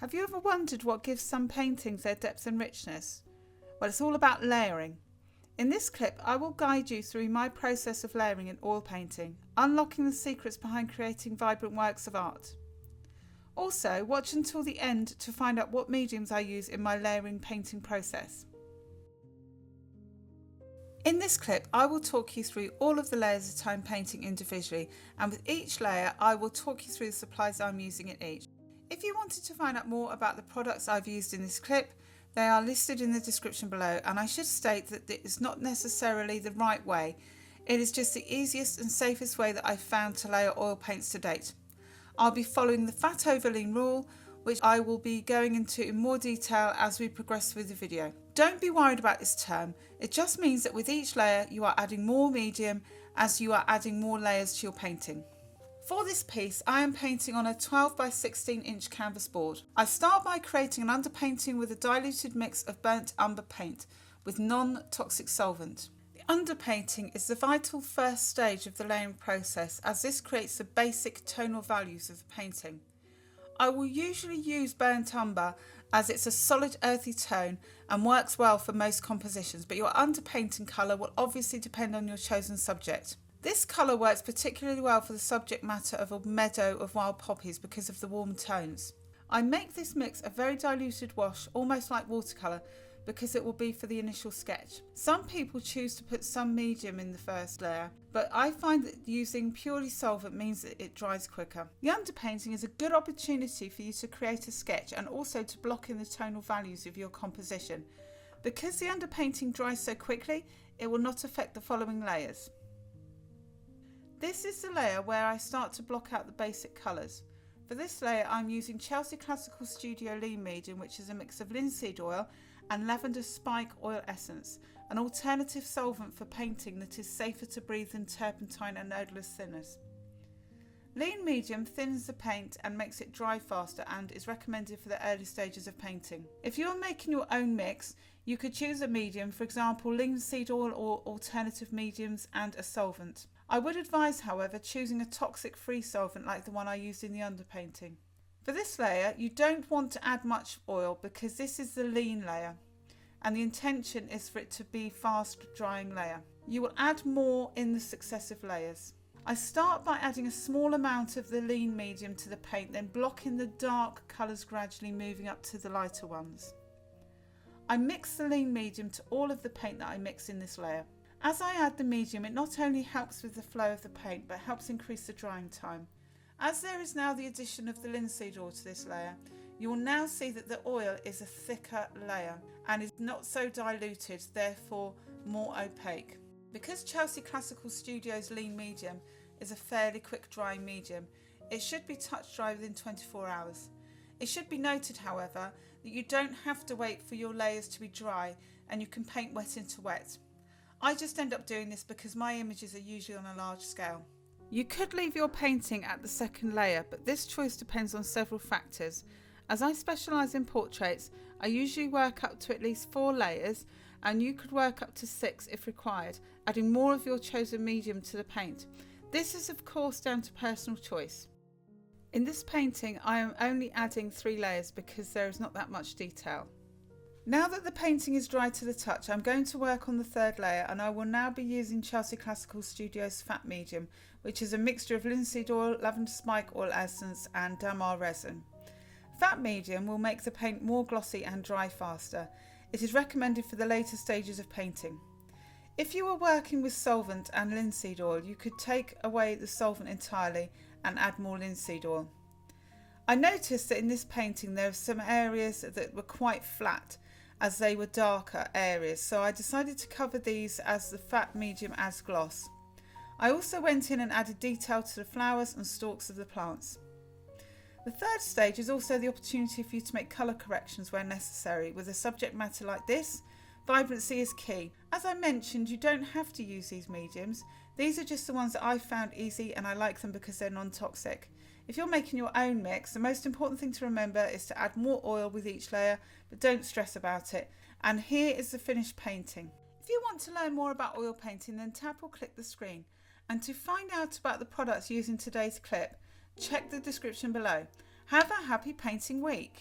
Have you ever wondered what gives some paintings their depth and richness? Well, it's all about layering. In this clip, I will guide you through my process of layering in oil painting, unlocking the secrets behind creating vibrant works of art. Also, watch until the end to find out what mediums I use in my layering painting process. In this clip, I will talk you through all of the layers that I'm painting individually, and with each layer, I will talk you through the supplies I'm using in each. If you wanted to find out more about the products I've used in this clip, they are listed in the description below, and I should state that it is not necessarily the right way. It is just the easiest and safest way that I've found to layer oil paints to date. I'll be following the fat over lean rule, which I will be going into in more detail as we progress through the video. Don't be worried about this term, it just means that with each layer you are adding more medium as you are adding more layers to your painting. For this piece, I am painting on a 12 by 16 inch canvas board. I start by creating an underpainting with a diluted mix of burnt umber paint with non-toxic solvent. The underpainting is the vital first stage of the layering process, as this creates the basic tonal values of the painting. I will usually use burnt umber as it's a solid earthy tone and works well for most compositions, but your underpainting colour will obviously depend on your chosen subject. This colour works particularly well for the subject matter of a meadow of wild poppies because of the warm tones. I make this mix a very diluted wash, almost like watercolour, because it will be for the initial sketch. Some people choose to put some medium in the first layer, but I find that using purely solvent means that it dries quicker. The underpainting is a good opportunity for you to create a sketch and also to block in the tonal values of your composition. Because the underpainting dries so quickly, it will not affect the following layers. This is the layer where I start to block out the basic colours. For this layer I'm using Chelsea Classical Studio Lean Medium, which is a mix of linseed oil and lavender spike oil essence, an alternative solvent for painting that is safer to breathe than turpentine and odorless thinners. Lean Medium thins the paint and makes it dry faster and is recommended for the early stages of painting. If you are making your own mix, you could choose a medium, for example linseed oil or alternative mediums and a solvent. I would advise, however, choosing a toxic-free solvent like the one I used in the underpainting. For this layer, you don't want to add much oil because this is the lean layer and the intention is for it to be fast drying layer. You will add more in the successive layers. I start by adding a small amount of the lean medium to the paint, then blocking the dark colours, gradually moving up to the lighter ones. I mix the lean medium to all of the paint that I mix in this layer. As I add the medium, it not only helps with the flow of the paint, but helps increase the drying time. As there is now the addition of the linseed oil to this layer, you will now see that the oil is a thicker layer and is not so diluted, therefore more opaque. Because Chelsea Classical Studio's lean medium is a fairly quick drying medium, it should be touch dry within 24 hours. It should be noted, however, that you don't have to wait for your layers to be dry and you can paint wet into wet. I just end up doing this because my images are usually on a large scale. You could leave your painting at the second layer, but this choice depends on several factors. As I specialise in portraits, I usually work up to at least 4 layers, and you could work up to 6 if required, adding more of your chosen medium to the paint. This is of course down to personal choice. In this painting I am only adding 3 layers because there is not that much detail. Now that the painting is dry to the touch, I'm going to work on the third layer, and I will now be using Chelsea Classical Studio's Fat Medium, which is a mixture of linseed oil, lavender spike oil essence and damar resin. Fat Medium will make the paint more glossy and dry faster. It is recommended for the later stages of painting. If you are working with solvent and linseed oil, you could take away the solvent entirely and add more linseed oil. I noticed that in this painting there are some areas that were quite flat, as they were darker areas, so I decided to cover these as the Fat Medium adds gloss. I also went in and added detail to the flowers and stalks of the plants. The third stage is also the opportunity for you to make colour corrections where necessary. With a subject matter like this, vibrancy is key. As I mentioned, you don't have to use these mediums. These are just the ones that I found easy and I like them because they're non-toxic. If you're making your own mix, the most important thing to remember is to add more oil with each layer, but don't stress about it. And here is the finished painting. If you want to learn more about oil painting, then tap or click the screen. And to find out about the products used in today's clip, check the description below. Have a happy painting week.